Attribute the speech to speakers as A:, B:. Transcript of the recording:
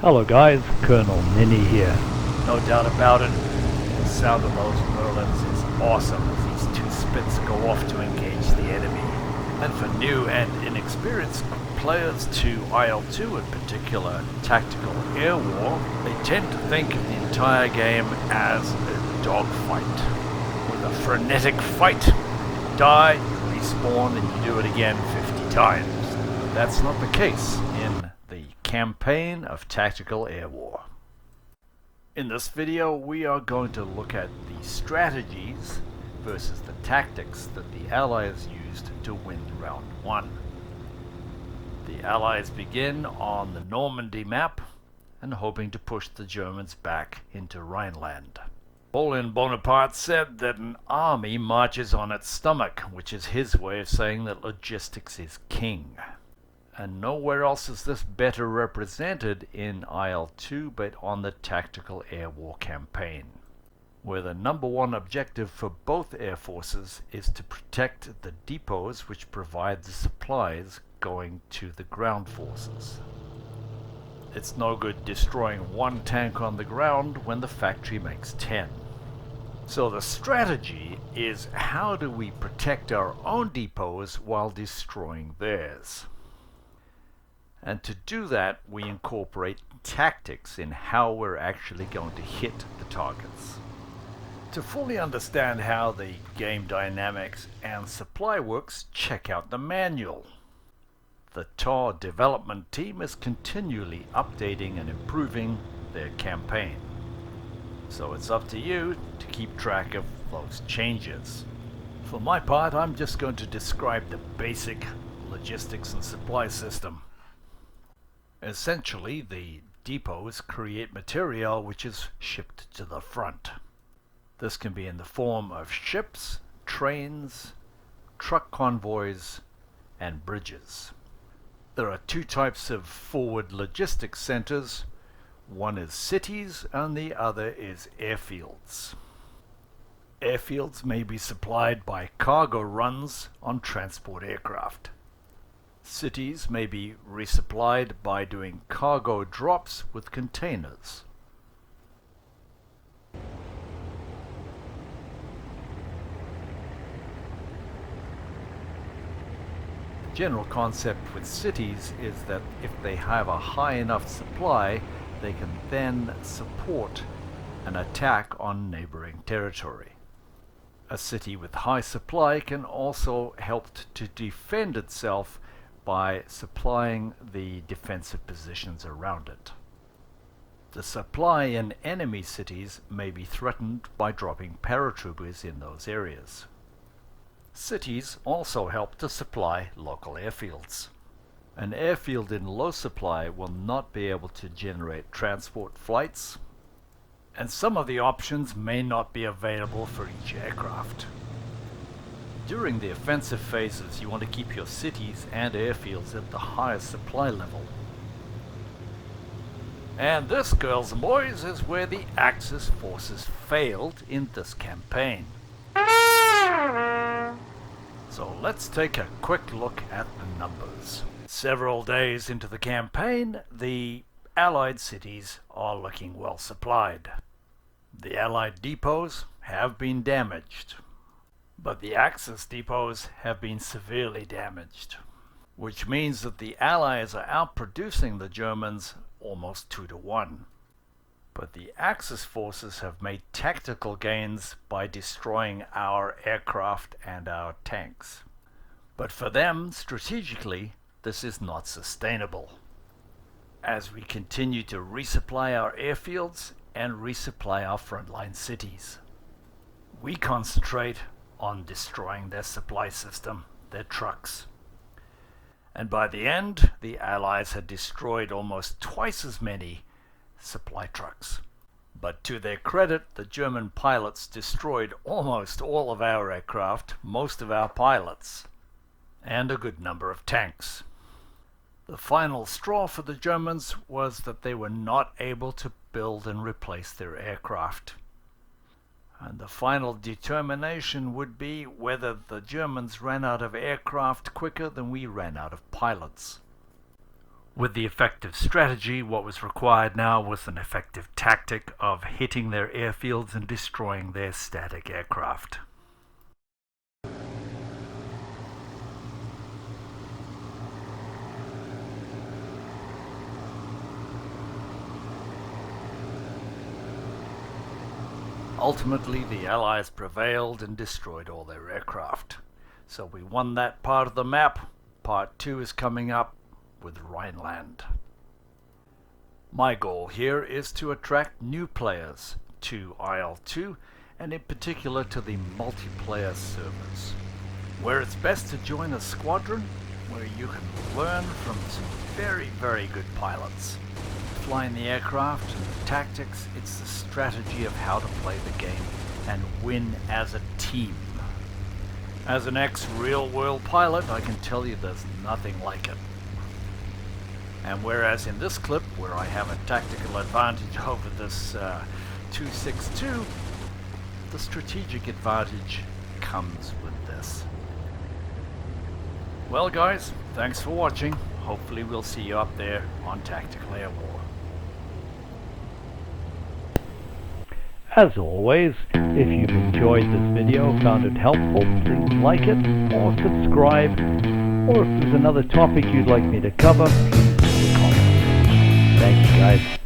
A: Hello guys, Colonel Ninny here.
B: No doubt about it, the sound of those Merlins is awesome as these two spits go off to engage the enemy. And for new and inexperienced players to IL-2 in particular, Tactical Air War, they tend to think of the entire game as a dogfight. With a frenetic fight, you die, you respawn, and you do it again 50 times. But that's not the case in the campaign of Tactical Air War. In this video, we are going to look at the strategies versus the tactics that the Allies used to win round 1. The Allies begin on the Normandy map and hoping to push the Germans back into Rhineland. Napoleon Bonaparte said that an army marches on its stomach, which is his way of saying that logistics is king. And nowhere else is this better represented in IL-2 but on the Tactical Air War campaign, where the number one objective for both air forces is to protect the depots which provide the supplies going to the ground forces. It's no good destroying one tank on the ground when the factory makes 10. So the strategy is, how do we protect our own depots while destroying theirs? And to do that, we incorporate tactics in how we're actually going to hit the targets. To fully understand how the game dynamics and supply works, check out the manual. The TAR development team is continually updating and improving their campaign. So it's up to you to keep track of those changes. For my part, I'm just going to describe the basic logistics and supply system. Essentially, the depots create material which is shipped to the front. This can be in the form of ships, trains, truck convoys, and bridges. There are two types of forward logistics centers. One is cities and the other is airfields. Airfields may be supplied by cargo runs on transport aircraft. Cities may be resupplied by doing cargo drops with containers. The general concept with cities is that if they have a high enough supply, they can then support an attack on neighboring territory. A city with high supply can also help to defend itself by supplying the defensive positions around it. The supply in enemy cities may be threatened by dropping paratroopers in those areas. Cities also help to supply local airfields. An airfield in low supply will not be able to generate transport flights, and some of the options may not be available for each aircraft. During the offensive phases, you want to keep your cities and airfields at the highest supply level. And this, girls and boys, is where the Axis forces failed in this campaign. So let's take a quick look at the numbers. Several days into the campaign, the Allied cities are looking well supplied. The Allied depots have been damaged, but the Axis depots have been severely damaged, which means that the Allies are outproducing the Germans almost 2-1. But the Axis forces have made tactical gains by destroying our aircraft and our tanks. But for them, strategically, this is not sustainable, as we continue to resupply our airfields and resupply our frontline cities. We concentrate on destroying their supply system, their trucks. And by the end, the Allies had destroyed almost twice as many supply trucks. But to their credit, the German pilots destroyed almost all of our aircraft, most of our pilots, and a good number of tanks. The final straw for the Germans was that they were not able to build and replace their aircraft. And the final determination would be whether the Germans ran out of aircraft quicker than we ran out of pilots. With the effective strategy, what was required now was an effective tactic of hitting their airfields and destroying their static aircraft. Ultimately, the Allies prevailed and destroyed all their aircraft. So we won that part of the map. Part 2 is coming up with Rhineland. My goal here is to attract new players to IL-2, and in particular to the multiplayer servers, where it's best to join a squadron where you can learn from some very good pilots. Flying the aircraft and the tactics, it's the strategy of how to play the game and win as a team. As an ex-real-world pilot, I can tell you there's nothing like it. And whereas in this clip, where I have a tactical advantage over this 262, the strategic advantage comes with this. Well guys, thanks for watching. Hopefully we'll see you up there on Tactical Air War.
A: As always, if you've enjoyed this video, found it helpful, please like it or subscribe. Or if there's another topic you'd like me to cover, please leave a comment. Thanks guys.